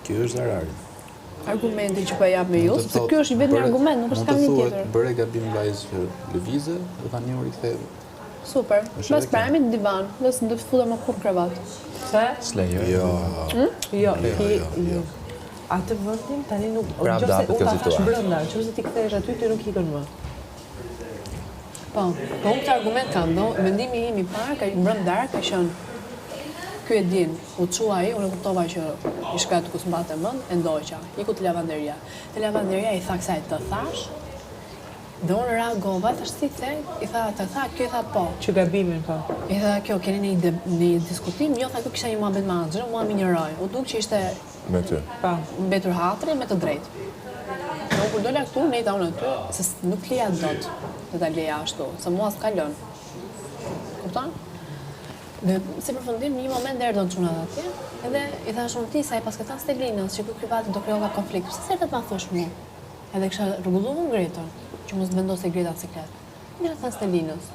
Kjo është zarari. Argumenti që po jap me ju, sepse ky është i vetmi argument, nuk është kam një tjetër. Bëre gabim vajzë që lëvize dhe tani u riktheve. Super. Mas parami në divan, dhe s'më do të futem më kur kravat. Se? Jo. Jo. Atë vendin tani nuk Prap nëse hapet unë kjo ta thash situatë. brenda, nëse ti kthehesh aty ti nuk ikën më. Po, unë këtë argument kam, do, mendimi im i parë, ka mbrëm darkë, ka qenë ky e din, u çua ai, unë kuptova që i shkat ku s'mbate mend, e ndoqa. Iku te lavanderia. Te lavanderia i tha kësaj të thash. Dhe unë reagova, thash si the, i tha, kjo i tha po. Që gabimin po. I tha, kjo, keni një diskutim, jo, tha, kjo kisha një muhabet me Axhën, mua më injoroi. U duk që ishte Me ty. Po. mbetur hatri me të drejtë. Dhe unë kur dola këtu, nejta unë aty, se nuk leja dot të ta leja ashtu, se mua s'ka lën. Kupton? Dhe si përfundim, një moment erdhën çunat atje, edhe i thash unë ti sa i pas këta Stelinës, që ky vati do krijova konflikt. Pse s'e ma thosh mua? Edhe kisha rregulluar ngritën, që mos të vendosej Greta në sekret. Një thënë Stelinës.